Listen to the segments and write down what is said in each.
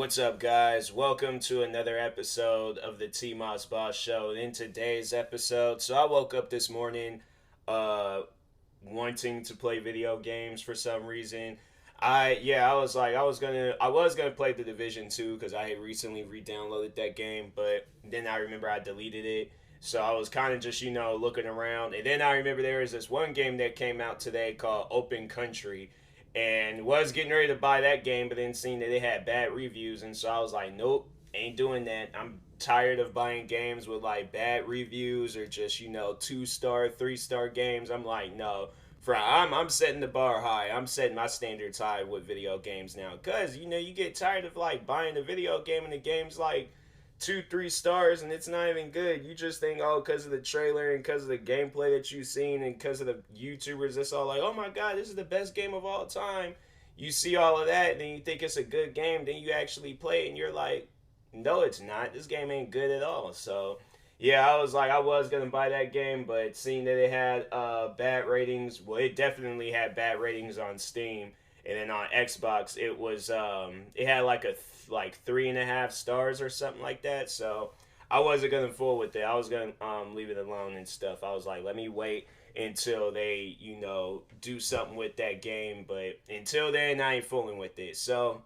What's up, guys? Welcome to another episode of the TMossBoss show. In today's episode, I woke up this morning uh wanting to play video games for some reason. I was gonna play the Division 2 because I had recently re-downloaded that game, but then I remember I deleted it. So I was kind of just, looking around. And then I remember there was this one game that came out today called Open Country, and was getting ready to buy that game, but then seeing that it had bad reviews, and so I was like, nope, ain't doing that. I'm tired of buying games with like bad reviews or just 2-star, 3-star games. I'm like, no. I'm setting the bar high. I'm setting my standards high with video games now, cause you get tired of like buying a video game and the game's like 2-3 stars and it's not even good. You just think, oh, because of the trailer and because of the gameplay that you've seen and because of the YouTubers, it's all like, oh my god, this is the best game of all time. You see all of that, and then you think it's a good game, then you actually play it and you're like, no, it's not. This game ain't good at all. So yeah, I was like, I was gonna buy that game, but seeing that it had bad ratings, well, it definitely had bad ratings on Steam, and then on Xbox, it had like 3.5 stars or something like that. So I wasn't gonna fool with it. I was gonna leave it alone and stuff. I was like, let me wait until they do something with that game. But until then, I ain't fooling with it. So,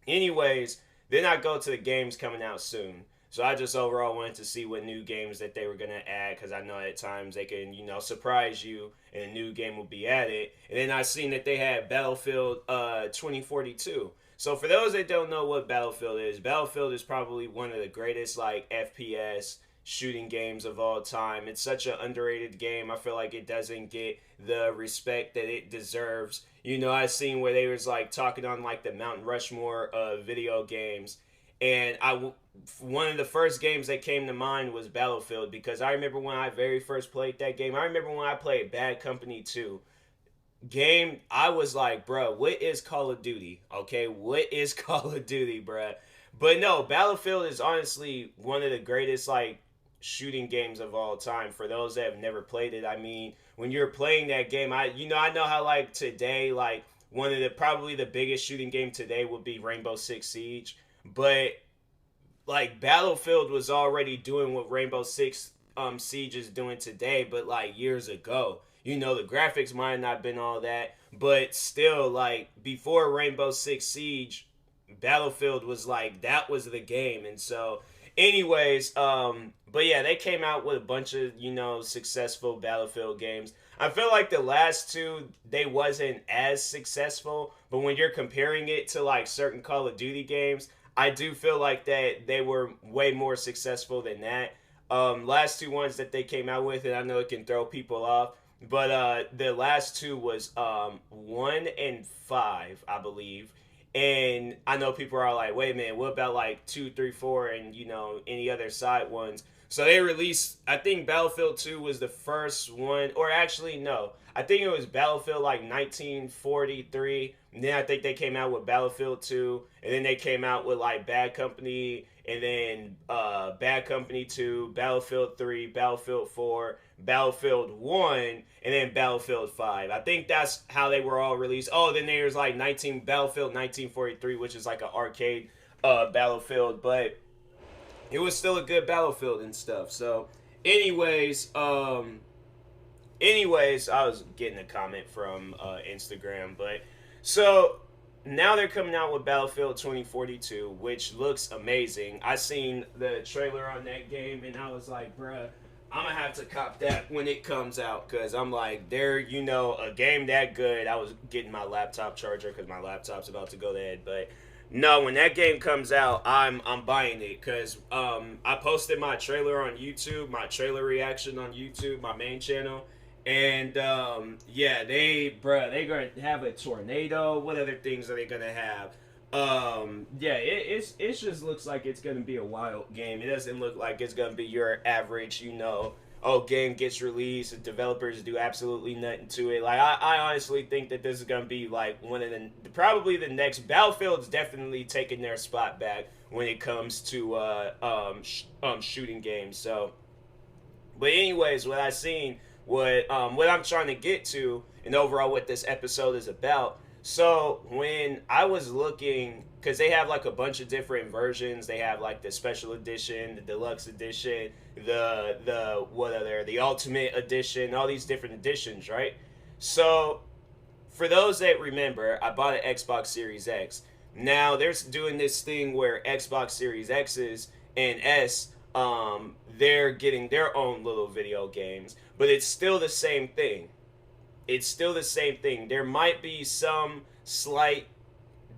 anyways, then I go to the games coming out soon. So I just overall wanted to see what new games that they were going to add, because I know at times they can, surprise you and a new game will be added. And then I seen that they had Battlefield 2042. So for those that don't know what Battlefield is probably one of the greatest like FPS shooting games of all time. It's such an underrated game. I feel like it doesn't get the respect that it deserves. I seen where they was like talking on like the Mount Rushmore of video games, and one of the first games that came to mind was Battlefield, because I remember when I very first played that game. I remember when I played Bad Company 2 game. I was like, bro, what is Call of Duty? Okay, what is Call of Duty, bro? But no, Battlefield is honestly one of the greatest like shooting games of all time. For those that have never played it, I mean, when you're playing that game, I know how like today, like one of the probably the biggest shooting game today would be Rainbow Six Siege, but like Battlefield was already doing what Rainbow Six Siege is doing today, but like years ago. The graphics might not have been all that, but still, like before Rainbow Six Siege, Battlefield was like that was the game. And so, anyways, but yeah, they came out with a bunch of successful Battlefield games. I feel like the last two, they wasn't as successful, but when you're comparing it to like certain Call of Duty games, I do feel like that they were way more successful than that. Last two ones that they came out with, and I know it can throw people off, but the last two was 1 and 5, I believe. And I know people are like, wait a minute, what about like 2, 3, 4, and any other side ones? So they released, I think Battlefield 2 was the first one, or actually no, I think it was Battlefield like 1943. And then I think they came out with Battlefield 2, and then they came out with like Bad Company, and then Bad Company 2, Battlefield 3, Battlefield 4, Battlefield 1, and then Battlefield 5. I think that's how they were all released. Oh, then there's like Battlefield 1943, which is like an arcade Battlefield, but it was still a good Battlefield and stuff. So, anyways, I was getting a comment from Instagram, but so now they're coming out with Battlefield 2042, which looks amazing. I seen the trailer on that game, and I was like, bruh, I'm gonna have to cop that when it comes out, because I'm like, they're a game that good. I was getting my laptop charger because my laptop's about to go dead, but no, when that game comes out, I'm buying it, because I posted my trailer on YouTube, my trailer reaction on YouTube, my main channel. And yeah, they gonna have a tornado. What other things are they gonna have? Yeah, it just looks like it's gonna be a wild game. It doesn't look like it's gonna be your average, game gets released and developers do absolutely nothing to it. Like I honestly think that this is gonna be like one of probably the next Battlefield's definitely taking their spot back when it comes to shooting games. So, but anyways, what I'm trying to get to, and overall what this episode is about. So when I was looking, because they have like a bunch of different versions, they have like the special edition, the deluxe edition, the ultimate edition, all these different editions, right? So for those that remember, I bought an Xbox Series X. Now they're doing this thing where Xbox Series X's and S, they're getting their own little video games, but it's still the same thing. It's still the same thing. There might be some slight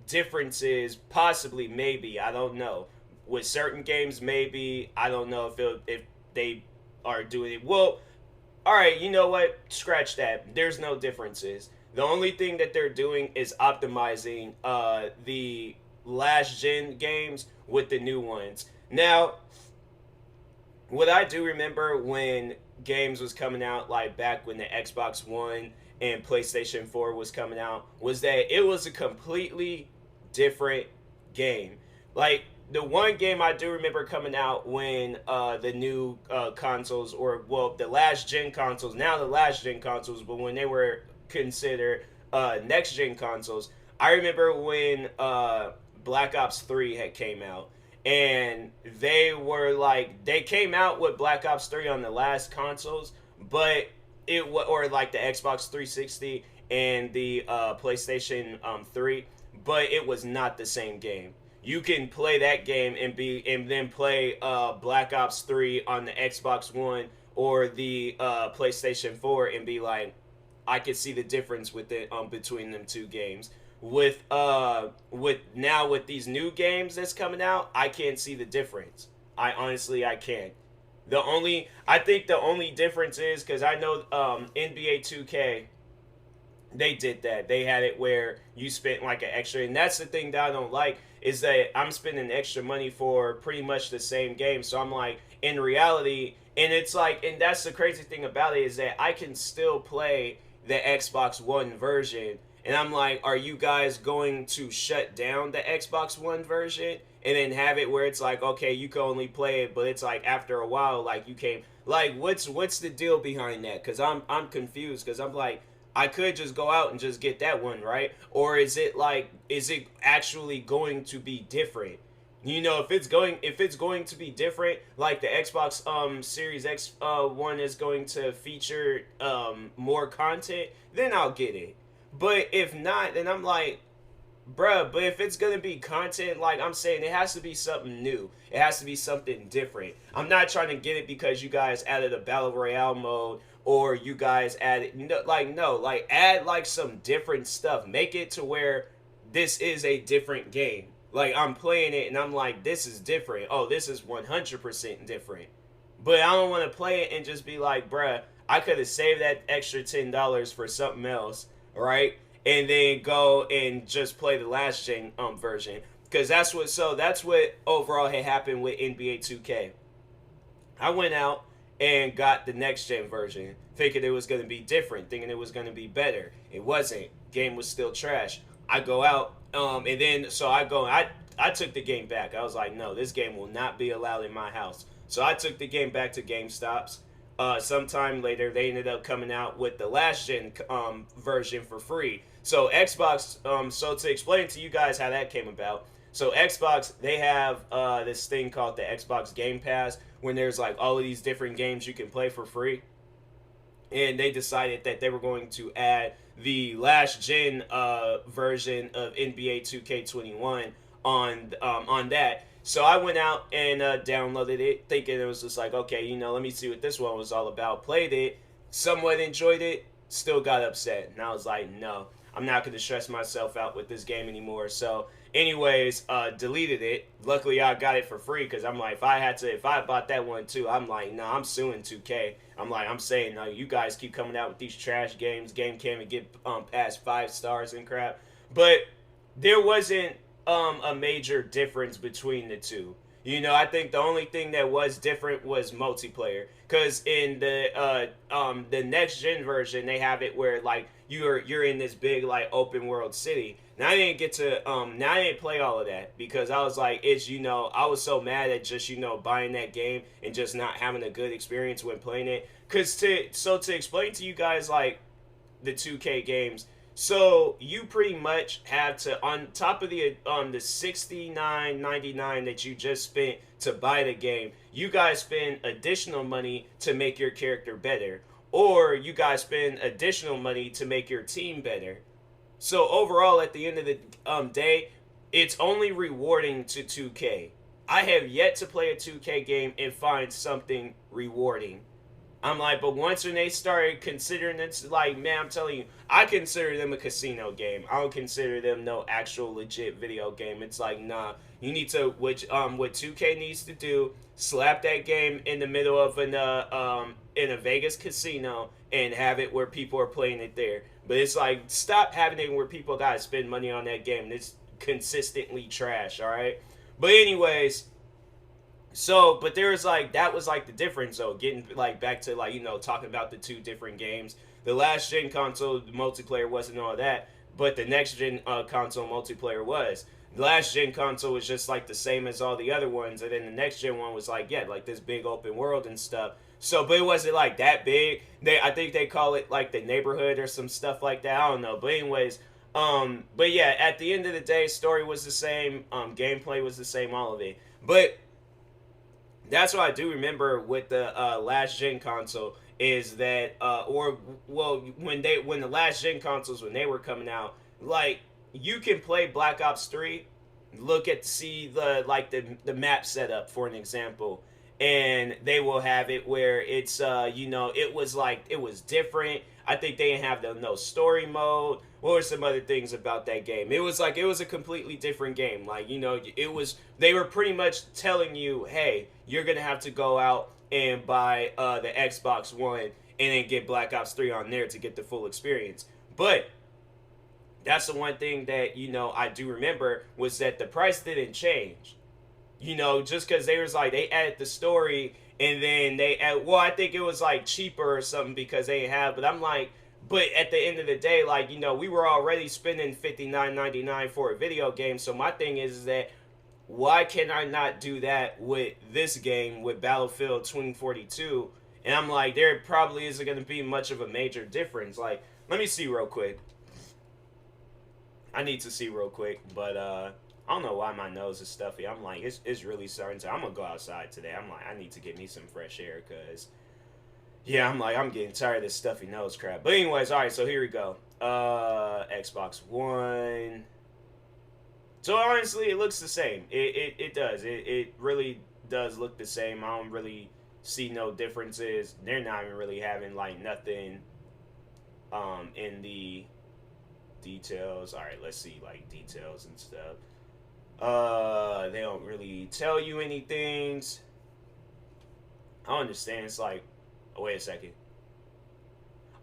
differences, possibly, maybe, I don't know. With certain games, maybe, I don't know if they are doing it. Well, all right, you know what? Scratch that. There's no differences. The only thing that they're doing is optimizing the last gen games with the new ones. Now, what I do remember when games was coming out, like back when the Xbox One and PlayStation 4 was coming out, was that it was a completely different game. Like, the one game I do remember coming out when the new consoles, or, well, the last gen consoles, now the last gen consoles, but when they were considered next gen consoles, I remember when Black Ops 3 had came out, and they were like, they came out with Black Ops 3 on the last consoles, but or like the Xbox 360 and the PlayStation 3, but it was not the same game. You can play that game and then play Black Ops 3 on the Xbox One or the PlayStation 4 and be like, I could see the difference with it between them two games. With now with these new games that's coming out, I can't see the difference. I can't. I think the only difference is because I know NBA 2K, they did that. They had it where you spent like an extra, and that's the thing that I don't like, is that I'm spending extra money for pretty much the same game. So I'm like, in reality, and it's like, and that's the crazy thing about it, is that I can still play the Xbox One version. And I'm like, are you guys going to shut down the Xbox One version and then have it where it's like, okay, you can only play it, but it's like after a while, like you can't, like what's the deal behind that? Because I'm confused, because I'm like, I could just go out and just get that one, right? Or is it actually going to be different? You know, if it's going to be different, like the Xbox Series X one is going to feature more content, then I'll get it. But if not, then I'm like, bruh, but if it's gonna be content, like I'm saying, it has to be something new. It has to be something different. I'm not trying to get it because you guys added a battle royale mode, or you guys added, no, like add like some different stuff. Make it to where this is a different game. Like I'm playing it and I'm like, this is different. Oh, this is 100% different. But I don't want to play it and just be like, bruh, I could have saved that extra $10 for something else, right? And then go and just play the last gen version, because that's what overall had happened with NBA 2K. I went out and got the next gen version, thinking it was going to be different, thinking it was going to be better. It wasn't. Game was still trash. I go out, and then so I took the game back. I was like, no, this game will not be allowed in my house. So I took the game back to GameStop's. Sometime later, they ended up coming out with the last gen version for free. So Xbox, so to explain to you guys how that came about. So Xbox, they have this thing called the Xbox Game Pass, when there's like all of these different games you can play for free. And they decided that they were going to add the last gen version of NBA 2K21 on that. So I went out and downloaded it, thinking it was just like, okay, let me see what this one was all about. Played it, somewhat enjoyed it, still got upset. And I was like, no, I'm not going to stress myself out with this game anymore. So anyways, deleted it. Luckily, I got it for free, because I'm like, if I bought that one too, I'm like, no, I'm suing 2K. I'm saying, no, you guys keep coming out with these trash games. Game can't even get past 5 stars and crap. But there wasn't a major difference between the two. I think the only thing that was different was multiplayer, because in the next gen version, they have it where like you're in this big like open world city. Now I didn't I didn't play all of that, because I was like, I was so mad at just buying that game and just not having a good experience when playing it. Because to explain to you guys like the 2K games, So you pretty much have to, on top of the 69.99 that you just spent to buy the game, you guys spend additional money to make your character better, or you guys spend additional money to make your team better. So overall, at the end of the day, it's only rewarding to 2K. I have yet to play a 2K game and find something rewarding. I'm like, but once when they started considering it's like, man, I'm telling you, I consider them a casino game. I don't consider them no actual legit video game. It's like, nah, you need to, which what 2K needs to do, slap that game in the middle of an in a Vegas casino and have it where people are playing it there. But it's like, stop having it where people gotta spend money on that game. It's consistently trash. All right, but anyways. So, but there was like, that was like the difference though, getting like back to like, talking about the two different games. The last gen console multiplayer wasn't all that, but the next gen console multiplayer was. The last gen console was just like the same as all the other ones, and then the next gen one was like, yeah, like this big open world and stuff. So, but it wasn't like that big. I think they call it like the neighborhood or some stuff like that. I don't know. But anyways, but yeah, at the end of the day, story was the same, gameplay was the same, all of it. But that's what I do remember with the last gen console is that or well when the last gen consoles when they were coming out, like, you can play Black Ops 3, look at see the map setup for an example, and they will have it where it's it was like, it was different. I think they didn't have the no story mode. What were some other things about that game? It was like, it was a completely different game. Like, it was, they were pretty much telling you, hey, you're gonna have to go out and buy the Xbox One and then get Black Ops 3 on there to get the full experience. But that's the one thing that I do remember, was that the price didn't change. Just because they was like, they added the story, and then they add, well, I think it was like cheaper or something because they have, but I'm like, but at the end of the day, like, we were already spending $59.99 for a video game. So my thing is that, why can I not do that with this game, with Battlefield 2042? And I'm like, there probably isn't going to be much of a major difference. Like, let me see real quick. I need to see real quick, but I don't know why my nose is stuffy. I'm like, it's really starting to, I'm going to go outside today. I'm like, I need to get me some fresh air, because, yeah, I'm like, I'm getting tired of this stuffy nose crap. But anyways, all right, so here we go. Xbox One. So honestly, it looks the same. It does. It really does look the same. I don't really see no differences. They're not even really having like nothing in the details. All right, let's see like details and stuff. They don't really tell you anything. I understand. It's like, oh, wait a second.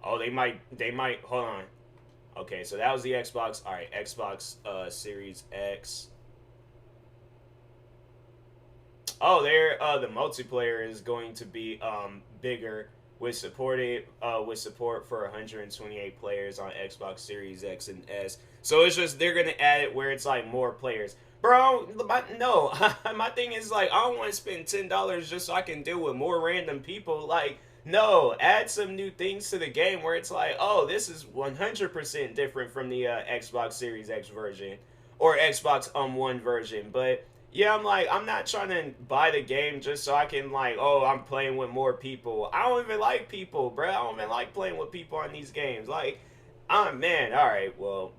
Oh, they might hold on. Okay, so that was the Xbox. All right, Xbox Series X. Oh, there. The multiplayer is going to be bigger with support for 128 players on Xbox Series X and S. So it's just, they're gonna add it where it's like more players. Bro, no. My thing is like, I don't want to spend $10 just so I can deal with more random people. Like, no, add some new things to the game where it's like, oh, this is 100% different from the Xbox Series X version or Xbox One version. But yeah, I'm like, I'm not trying to buy the game just so I can like, oh, I'm playing with more people. I don't even like people, bro. I don't even like playing with people on these games. Like, man, all right, well,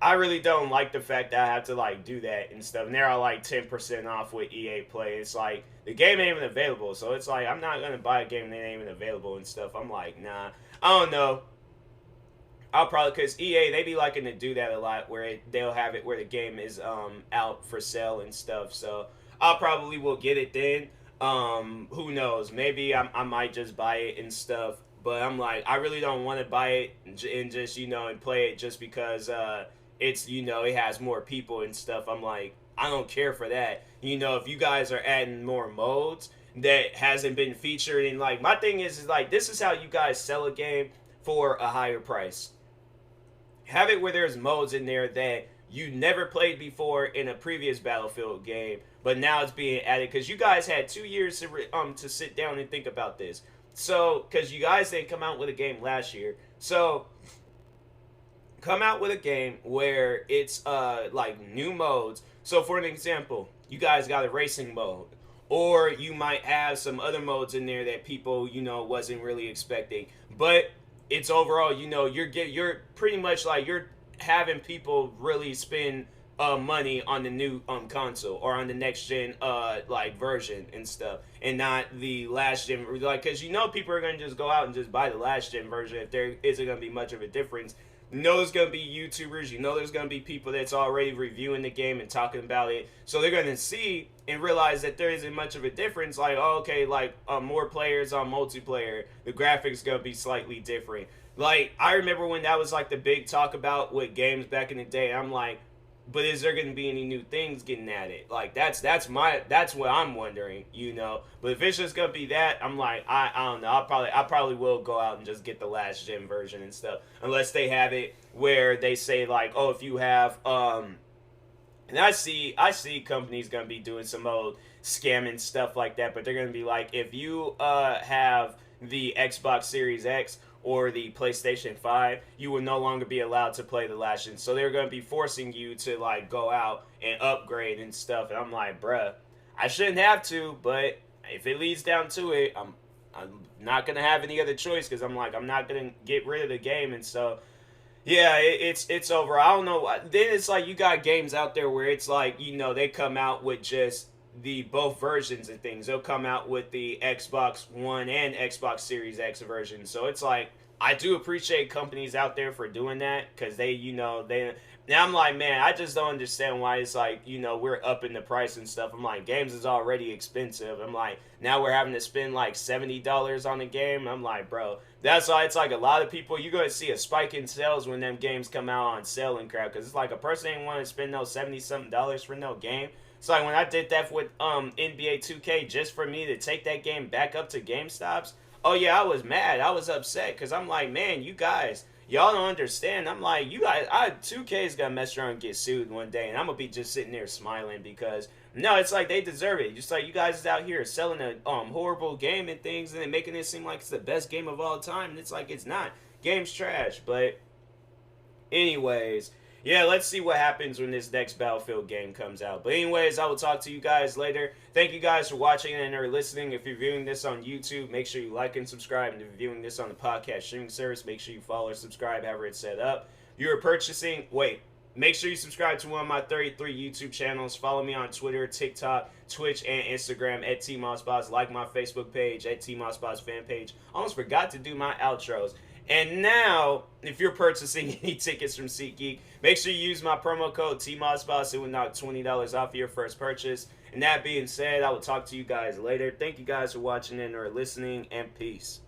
I really don't like the fact that I have to like do that and stuff. And they're all like 10% off with EA Play. It's like, the game ain't even available. So it's like, I'm not going to buy a game that ain't even available and stuff. I'm like, nah, I don't know. I'll probably, because EA, they be liking to do that a lot, where they'll have it where the game is out for sale and stuff. So I'll probably will get it then. Who knows? Maybe I might just buy it and stuff. But I'm like, I really don't want to buy it and just, and play it just because it's, it has more people and stuff. I'm like, I don't care for that. If you guys are adding more modes that hasn't been featured, and like, my thing is like, this is how you guys sell a game for a higher price. Have it where there's modes in there that you never played before in a previous Battlefield game, but now it's being added because you guys had 2 years to sit down and think about this. So, because you guys didn't come out with a game last year, so come out with a game where it's like new modes. So for an example, you guys got a racing mode, or you might have some other modes in there that people wasn't really expecting, but it's overall you're pretty much like you're having people really spend money on the new console or on the next gen like version and stuff, and not the last gen, like, because people are gonna just go out and just buy the last gen version if there isn't gonna be much of a difference. There's gonna be YouTubers, there's gonna be people that's already reviewing the game and talking about it, so they're gonna see and realize that there isn't much of a difference. Like, oh, okay, like more players on multiplayer, the graphics gonna be slightly different. Like, I remember when that was like the big talk about with games back in the day. I'm like, but is there going to be any new things getting at it? Like, that's what I'm wondering, But if it's just going to be that, I'm like, I don't know. I probably will go out and just get the last gen version and stuff, unless they have it where they say like, oh, if you have and I see companies going to be doing some old scamming stuff like that, but they're going to be like, if you have the Xbox Series X or the PlayStation 5, you will no longer be allowed to play the last gen. So they're going to be forcing you to like go out and upgrade and stuff. And I'm like, bruh, I shouldn't have to, but if it leads down to it, I'm not going to have any other choice, because I'm like, I'm not going to get rid of the game. And so, yeah, it's over. I don't know. Then it's like you got games out there where it's like, they come out with just the both versions of things. They'll come out with the Xbox One and Xbox Series X version. So it's like, I do appreciate companies out there for doing that, because they now I'm like, man, I just don't understand why it's like, we're upping the price and stuff. I'm like, games is already expensive. I'm like, now we're having to spend like $70 on a game. I'm like, bro, that's why it's like a lot of people, you're going to see a spike in sales when them games come out on sale and crap, because it's like a person ain't want to spend no $70-something for no game. It's like when I did that with NBA 2K just for me to take that game back up to GameStop's. Oh yeah, I was mad. I was upset, because I'm like, man, y'all don't understand. I'm like, 2K is gonna mess around and get sued one day, and I'm gonna be just sitting there smiling, because no, it's like they deserve it. Just like you guys is out here selling a horrible game and things, and then making it seem like it's the best game of all time, and it's like it's not. Game's trash. But anyways, yeah, let's see what happens when this next Battlefield game comes out. But anyways, I will talk to you guys later. Thank you guys for watching and or listening. If you're viewing this on YouTube, make sure you like and subscribe. And if you're viewing this on the podcast streaming service, make sure you follow or subscribe however it's set up. You're purchasing, make sure you subscribe to one of my 33 YouTube channels. Follow me on Twitter, TikTok, Twitch, and Instagram at TMossBoss. Like my Facebook page at TMossBoss fan page. Almost forgot to do my outros. And now, if you're purchasing any tickets from SeatGeek, make sure you use my promo code TMossBoss. It will knock $20 off your first purchase. And that being said, I will talk to you guys later. Thank you guys for watching and or listening, and peace.